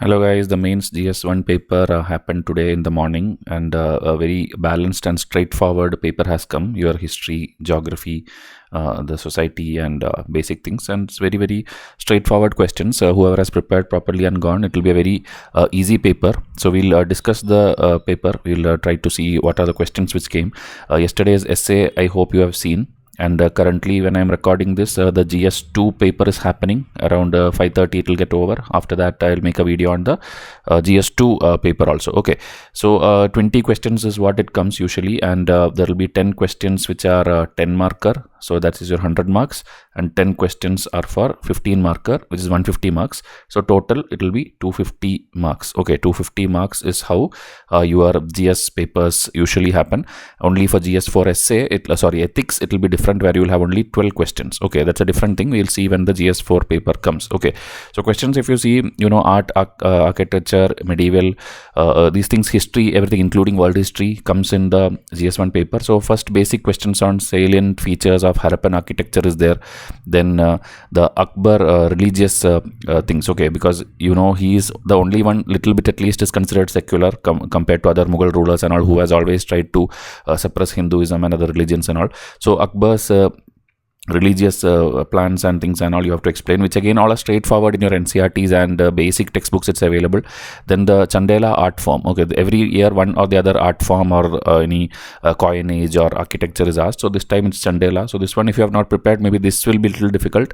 Hello guys, the mains GS1 paper happened today in the morning, and a very balanced and straightforward paper has come. Your history, geography, the society, and basic things, and it's very straightforward questions. Whoever has prepared properly and gone, it will be a very easy paper. So we'll discuss the paper. We'll try to see what are the questions which came. Yesterday's essay, I hope you have seen. And currently when I'm recording this, the GS2 paper is happening around 5:30. It will get over. After that I'll make a video on the GS2 paper also. Okay, so 20 questions is what it comes usually, and there will be 10 questions which are 10 marker, so that is your 100 marks, and 10 questions are for 15 marker, which is 150 marks. So total it will be 250 marks. Okay, 250 marks is how your GS papers usually happen. Only for GS4 essay, ethics, it will be different, where you will have only 12 questions. Okay, that's a different thing. We'll see when the GS4 paper comes. Okay, so questions, if you see, art, architecture, medieval, these things, history, everything including world history comes in the GS1 paper. So first, basic questions on salient features of Harappan architecture is there. Then the Akbar religious things. Okay, because he is the only one, little bit at least, is considered secular compared to other Mughal rulers and all, who has always tried to suppress Hinduism and other religions and all. So Akbar's religious plans and things and all you have to explain, which again all are straightforward in your NCRTs and basic textbooks. It's available. Then the Chandela art form. Okay, every year one or the other art form or any coinage or architecture is asked. So this time it's Chandela. So this one, if you have not prepared, maybe this will be a little difficult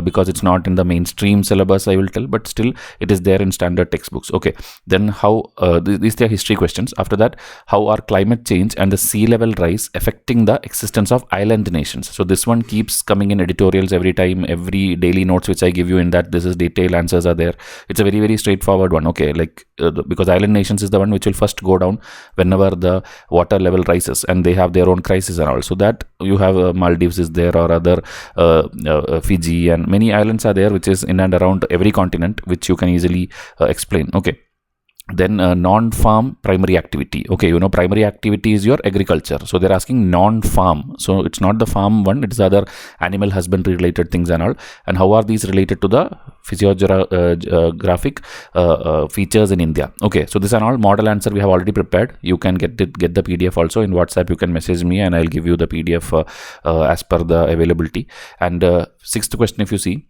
because it's not in the mainstream syllabus, I will tell, but still it is there in standard textbooks. Okay, then how these are history questions. After that, how are climate change and the sea level rise affecting the existence of island nations? So this one keeps coming in editorials every time, every daily notes which I give you, in that this is detailed answers are there. It's a very straightforward one. Okay, like because island nations is the one which will first go down whenever the water level rises, and they have their own crisis and all. So that you have Maldives is there, or other Fiji, and many islands are there which is in and around every continent, which you can easily explain. Okay, then non-farm primary activity. Okay, primary activity is your agriculture, so they're asking non-farm, so it's not the farm one, it is other animal husbandry related things and all. And how are these related to the physiographic features in India? Okay, so this are all model answer we have already prepared. You can get the PDF also in WhatsApp. You can message me and I'll give you the PDF as per the availability. And sixth question, if you see,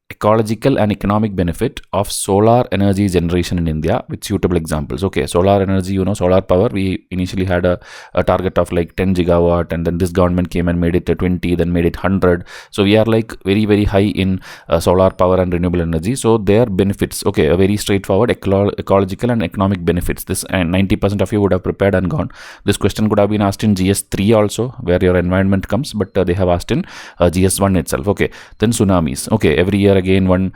ecological and economic benefit of solar energy generation in India with suitable examples. Okay, solar energy, solar power, we initially had a target of like 10 gigawatt, and then this government came and made it 20, then made it 100. So we are like very high in solar power and renewable energy. So their benefits, okay, a very straightforward ecological and economic benefits. This 90% of you would have prepared and gone. This question could have been asked in GS3 also, where your environment comes, but they have asked in GS1 itself. Okay, then tsunamis. Okay, every year again one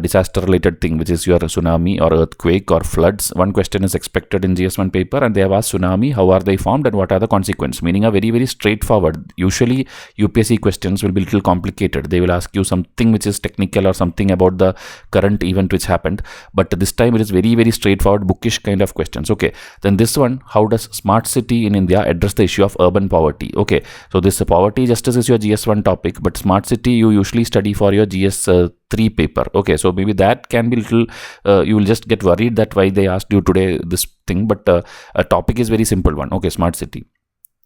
disaster related thing, which is your tsunami or earthquake or floods. One question is expected in GS1 paper, and they have asked tsunami, how are they formed and what are the consequences, meaning a very straightforward. Usually UPSC questions will be a little complicated. They will ask you something which is technical or something about the current event which happened, but this time it is very straightforward, bookish kind of questions. Okay, then this one, how does smart city in India address the issue of urban poverty? Okay, so this poverty justice is your GS1 topic, but smart city you usually study for your GS3 paper. Okay, so maybe that can be little you will just get worried that why they asked you today this thing, but a topic is very simple one. Okay, smart city.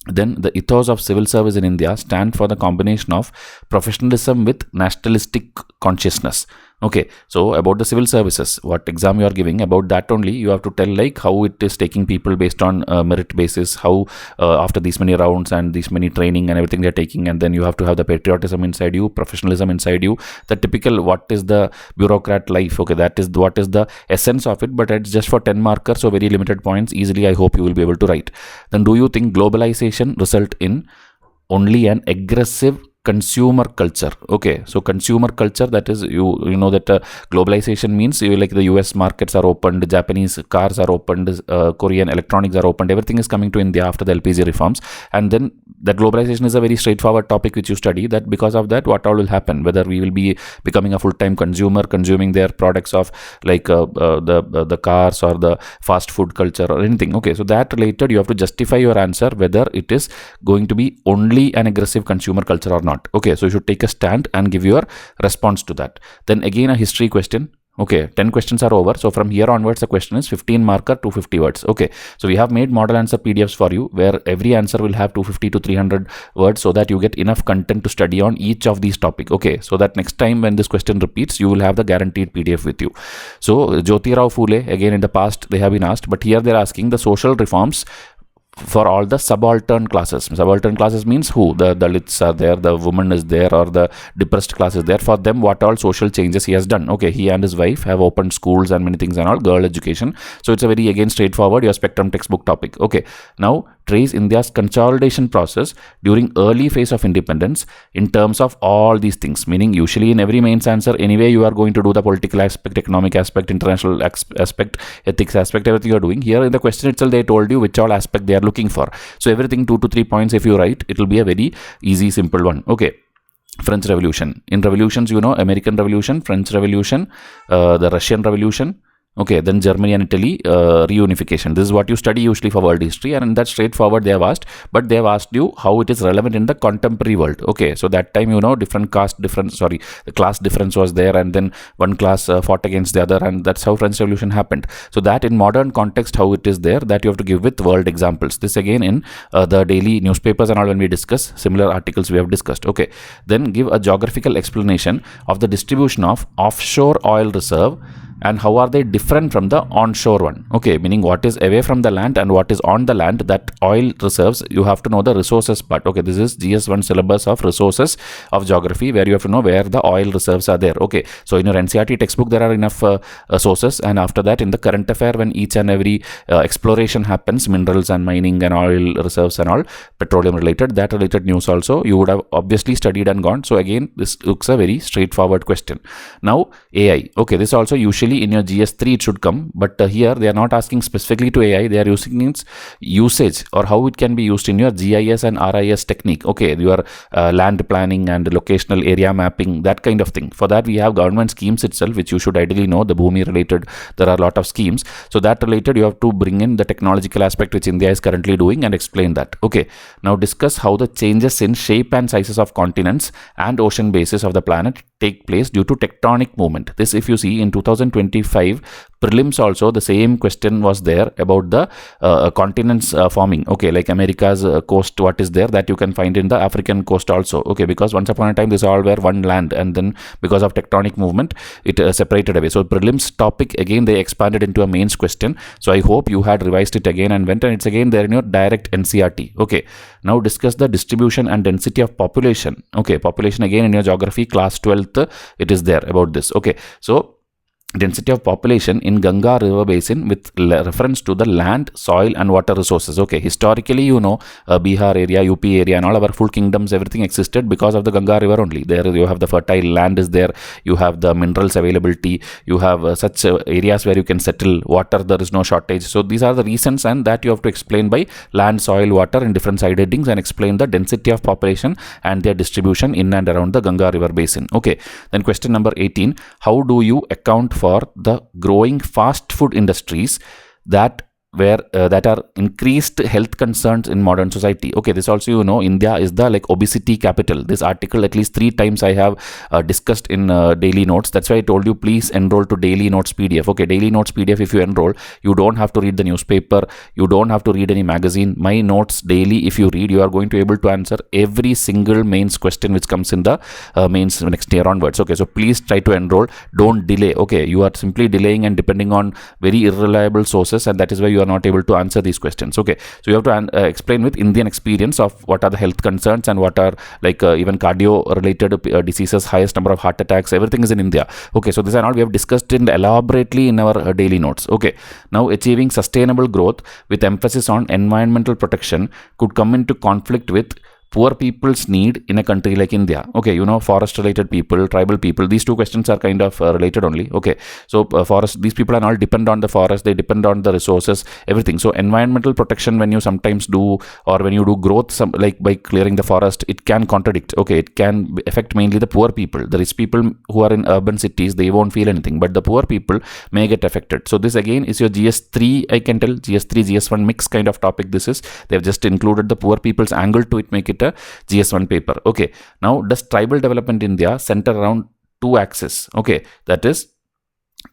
Then the ethos of civil service in India stand for the combination of professionalism with nationalistic consciousness. Okay, so about the civil services, what exam you are giving, about that only you have to tell, like how it is taking people based on merit basis, how after these many rounds and these many training and everything they're taking, and then you have to have the patriotism inside you, professionalism inside you, the typical what is the bureaucrat life. Okay, that is what is the essence of it, but it's just for 10 markers, so very limited points. Easily I hope you will be able to write. Then, do you think globalization result in only an aggressive consumer culture? Okay, so consumer culture, that is you know that globalization means like the US markets are opened, Japanese cars are opened, Korean electronics are opened, everything is coming to India after the LPG reforms. And then that globalization is a very straightforward topic which you study, that because of that what all will happen, whether we will be becoming a full-time consumer, consuming their products of like the cars or the fast food culture or anything. Okay, so that related you have to justify your answer whether it is going to be only an aggressive consumer culture or not. Okay, so you should take a stand and give your response to that. Then again a history question, Okay, 10 questions are over. So from here onwards, the question is 15 marker, 250 words. Okay, so we have made model answer PDFs for you where every answer will have 250 to 300 words so that you get enough content to study on each of these topics. Okay, so that next time when this question repeats, you will have the guaranteed PDF with you. So Jyotirao Phule, again in the past they have been asked, but here they're asking the social reforms for all the subaltern classes. Subaltern classes means who? The Dalits are there, the woman is there, or the depressed class is there. For them, what all social changes he has done. Okay, he and his wife have opened schools and many things and all, girl education. So it's a very, again, straightforward, your spectrum textbook topic. Okay, now trace India's consolidation process during early phase of independence in terms of all these things. Meaning, usually in every mains answer, anyway, you are going to do the political aspect, economic aspect, international aspect, ethics aspect, everything you are doing. Here in the question itself, they told you which all aspect they are looking for. So everything 2 to 3 points if you write, it will be a very easy, simple one. Okay. French Revolution. In revolutions, you know, American Revolution, French Revolution, the Russian Revolution. Okay, then Germany and Italy, reunification. This is what you study usually for world history, and in that straightforward they have asked, but they have asked you how it is relevant in the contemporary world. Okay, so that time, you know, the class difference was there, and then one class fought against the other, and that's how French Revolution happened. So that in modern context, how it is there, that you have to give with world examples. This again in the daily newspapers and all when we discuss similar articles we have discussed. Okay, then give a geographical explanation of the distribution of offshore oil reserve and how are they different from the onshore one. Okay, meaning what is away from the land and what is on the land. That oil reserves, you have to know the resources part. Okay, this is GS1 syllabus of resources of geography, where you have to know where the oil reserves are there. Okay, so in your NCERT textbook there are enough sources, and after that in the current affair, when each and every exploration happens, minerals and mining and oil reserves and all, petroleum related, that related news also you would have obviously studied and gone. So again, this looks a very straightforward question. Now AI. Okay, this also usually in your GS3 it should come, but here they are not asking specifically to AI, they are using its usage or how it can be used in your GIS and RIS technique. Okay, your land planning and locational area mapping, that kind of thing. For that we have government schemes itself, which you should ideally know, the Bhumi related, there are a lot of schemes. So that related you have to bring in the technological aspect which India is currently doing and explain that. Okay, now discuss how the changes in shape and sizes of continents and ocean bases of the planet take place due to tectonic movement. This, if you see in 2025 prelims also, the same question was there about the continents forming. Okay, like America's coast, what is there, that you can find in the African coast also. Okay, because once upon a time this all were one land, and then because of tectonic movement it separated away. So prelims topic again they expanded into a mains question. So I hope you had revised it again and went, and it's again there in your direct NCERT. Okay, now discuss the distribution and density of population. Okay, population again in your geography class 12th it is there about this. Okay, so density of population in Ganga river basin with reference to the land, soil and water resources. Okay, historically, you know, Bihar area, UP area and all our full kingdoms, everything existed because of the Ganga river only. There you have the fertile land is there, you have the minerals availability, you have such areas where you can settle, water there is no shortage. So these are the reasons, and that you have to explain by land, soil, water in different side headings, and explain the density of population and their distribution in and around the Ganga river basin. Okay, then question number 18, how do you account for the growing fast food industries that are increased health concerns in modern society? Okay, this also, you know, India is the like obesity capital. This article at least 3 times I have discussed in daily notes. That's why I told you please enroll to daily notes PDF. Okay, daily notes PDF, if you enroll, you don't have to read the newspaper, you don't have to read any magazine. My notes daily, if you read, you are going to be able to answer every single mains question which comes in the mains next year onwards. Okay, so please try to enroll, don't delay. Okay, you are simply delaying and depending on very irreliable sources, and that is why you are not able to answer these questions. Okay, so you have to explain with Indian experience of what are the health concerns and what are like even cardio related diseases, highest number of heart attacks, everything is in India. Okay, so this and all we have discussed in elaborately in our daily notes. Okay, now achieving sustainable growth with emphasis on environmental protection could come into conflict with poor people's need in a country like India. Okay, you know, forest related people, tribal people, these two questions are kind of related only. Okay, so forest, these people are all depend on the forest, they depend on the resources, everything. So environmental protection, when you sometimes do, or when you do growth, some like by clearing the forest, it can contradict. Okay, it can affect mainly the poor people. The rich people who are in urban cities, they won't feel anything, but the poor people may get affected. So this again is your GS3, I can tell, GS3 GS1 mix kind of topic. This is, they've just included the poor people's angle to it, make it a GS1 paper. Okay, now does tribal development in India center around 2 axes? Okay, that is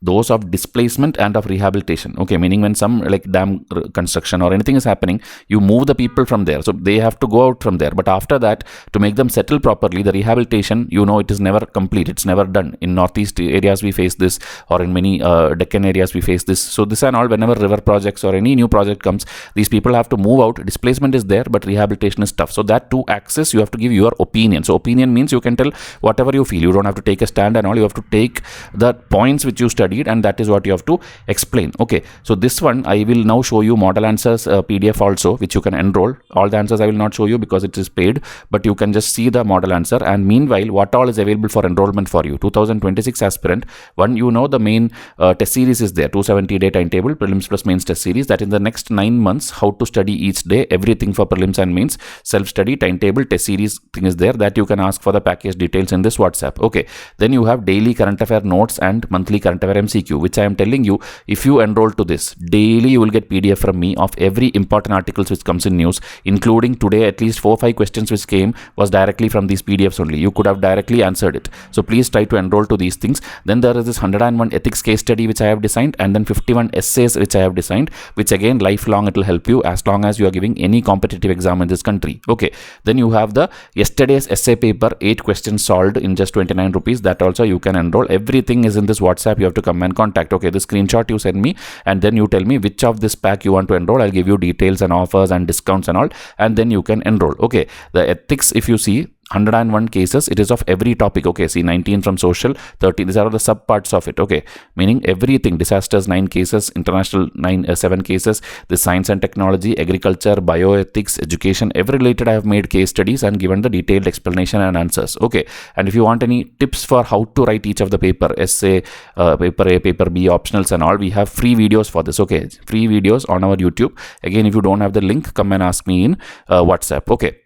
those of displacement and of rehabilitation. Okay, meaning when some like dam construction or anything is happening, you move the people from there, so they have to go out from there. But after that, to make them settle properly, the rehabilitation, it is never complete, it's never done. In northeast areas we face this, or in many Deccan areas we face this. So this and all, whenever river projects or any new project comes, these people have to move out. Displacement is there, but rehabilitation is tough. So that to access, you have to give your opinion. So opinion means you can tell whatever you feel. You don't have to take a stand and all. You have to take the points which you studied, and that is what you have to explain. Okay, so this one I will now show you model answers PDF also, which you can enroll. All the answers I will not show you because it is paid, but you can just see the model answer. And meanwhile, what all is available for enrollment for you? 2026 aspirant one, the main test series is there, 270-day timetable, prelims plus mains test series. That in the next 9 months, how to study each day, everything for prelims and mains, self-study, timetable, test series thing is there, that you can ask for the package details in this WhatsApp. Okay, then you have daily current affair notes and monthly current affair MCQ, which I am telling you, if you enroll to this, daily you will get PDF from me of every important articles which comes in news, including today at least 4-5 questions which came was directly from these PDFs only. You could have directly answered it. So please try to enroll to these things. Then there is this 101 ethics case study which I have designed, and then 51 essays which I have designed, which again lifelong it will help you as long as you are giving any competitive exam in this country. Okay, then you have the yesterday's essay paper, 8 questions solved in just 29 rupees. That also you can enroll. Everything is in this WhatsApp. You have to come and contact. Okay, the screenshot you send me, and then you tell me which of this pack you want to enroll. I'll give you details and offers and discounts and all, and then you can enroll. Okay, the ethics, if you see, 101 cases, it is of every topic. Okay, see, 19 from social, 30, these are the sub parts of it. Okay, meaning everything, disasters 9 cases, international 7 cases, the science and technology, agriculture, bioethics, education, every related I have made case studies and given the detailed explanation and answers. Okay, and if you want any tips for how to write each of the paper, essay, paper A, paper B, optionals and all, we have free videos for this. Okay, free videos on our YouTube. Again, if you don't have the link, come and ask me in WhatsApp. Okay,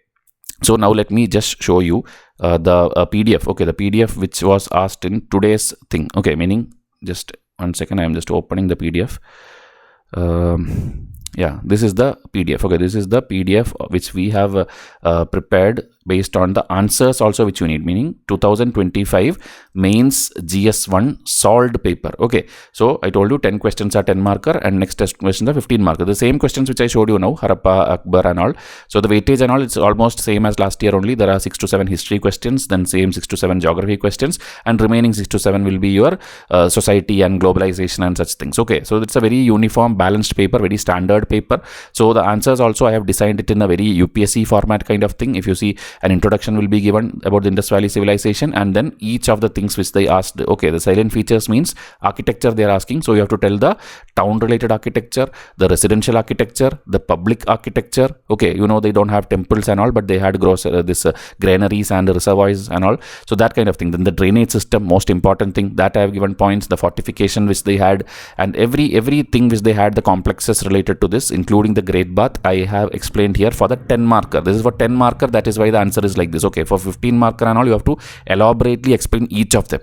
so now let me just show you the PDF. Okay, the PDF which was asked in today's thing. Okay, meaning, just 1 second, I am just opening the PDF. Yeah, this is the PDF. Okay, this is the PDF which we have prepared based on the answers also which you need, meaning 2025 mains GS1 solved paper. Okay, so I told you 10 questions are 10 marker and next test questions are 15 marker. The same questions which I showed you now, Harappa, Akbar and all. So the weightage and all, it's almost same as last year only. There are 6 to 7 history questions, then same 6 to 7 geography questions, and remaining 6 to 7 will be your society and globalization and such things. Okay, so it's a very uniform, balanced paper, very standard paper. So the answers also I have designed it in a very UPSC format kind of thing. If you see, an introduction will be given about the Indus Valley civilization, and then each of the things which they asked. Okay, the silent features means architecture they are asking, so you have to tell the town related architecture, the residential architecture, the public architecture. Okay, they don't have temples and all, but they had granaries and reservoirs and all, so that kind of thing. Then the drainage system, most important thing, that I have given points. The fortification which they had, and everything which they had, the complexes related to this, including the Great Bath, I have explained here for the 10 marker. This is for 10 marker, that is why the answer is like this. Okay, for 15 marker and all, you have to elaborately explain each of them.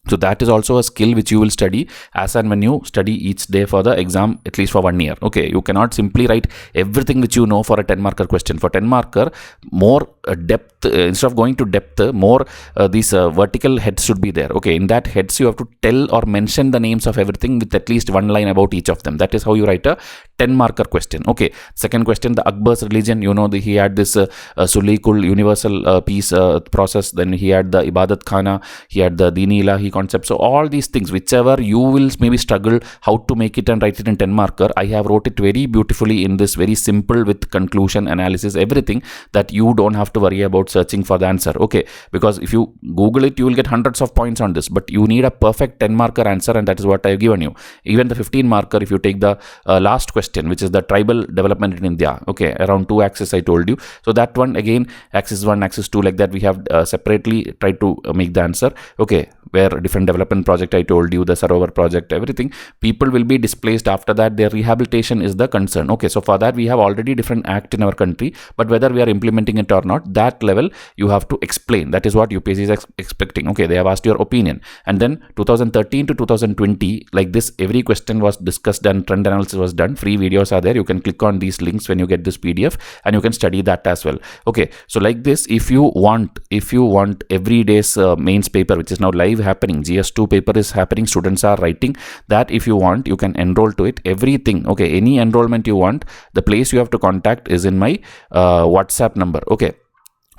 So that is also a skill which you will study as and when you study each day for the exam, at least for 1 year. Okay, you cannot simply write everything which you know for a 10 marker question. For 10 marker, more depth, instead of going to depth, more these vertical heads should be there. Okay, in that heads you have to tell or mention the names of everything with at least 1 line about each of them. That is how you write a 10 marker question. Okay, second question, the Akbar's religion, he had this Sulikul universal peace process, then he had the Ibadat Khana, he had the Dini Ilahi concept. So all these things, whichever you will maybe struggle how to make it and write it in 10 marker, I have wrote it very beautifully in this, very simple with conclusion, analysis, everything, that you don't have to worry about searching for the answer. Okay, because if you Google it, you will get hundreds of points on this, but you need a perfect 10 marker answer, and that is what I have given you. Even the 15 marker, if you take the last question, which is the tribal development in India, okay, around 2 axes I told you. So that one again, axis 1, axis 2, like that we have separately tried to make the answer. Okay, where different development project I told you, the Sarovar project, everything, people will be displaced. After that, their rehabilitation is the concern. Okay, so for that we have already different act in our country, but whether we are implementing it or not, that level you have to explain. That is what UPSC is expecting. Okay, they have asked your opinion. And then 2013 to 2020, like this, every question was discussed and trend analysis was done. Free videos are there. You can click on these links when you get this PDF, and you can study that as well. Okay, so like this, if you want every day's mains paper, which is now live happening, GS2 paper is happening, students are writing that. If you want, you can enroll to it, everything. Okay, any enrollment you want, the place you have to contact is in my WhatsApp number. Okay,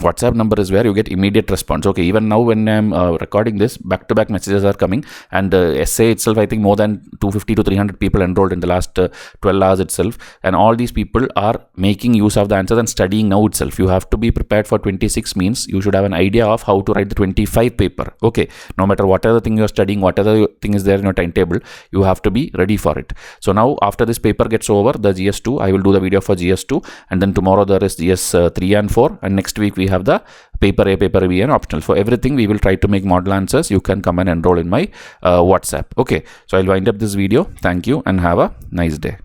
WhatsApp number is where you get immediate response. Okay, even now when I'm recording this, back-to-back messages are coming, and essay itself, I think more than 250 to 300 people enrolled in the last 12 hours itself, and all these people are making use of the answers and studying now itself. You have to be prepared for 26, means you should have an idea of how to write the 25 paper. Okay, no matter whatever thing you're studying, whatever thing is there in your timetable, you have to be ready for it. So now after this paper gets over, the GS2, I will do the video for GS2, and then tomorrow there is GS3 and 4, and next week we have the paper A, paper B, and optional. For everything we will try to make model answers. You can come and enroll in my WhatsApp. Okay, so I'll wind up this video. Thank you and have a nice day.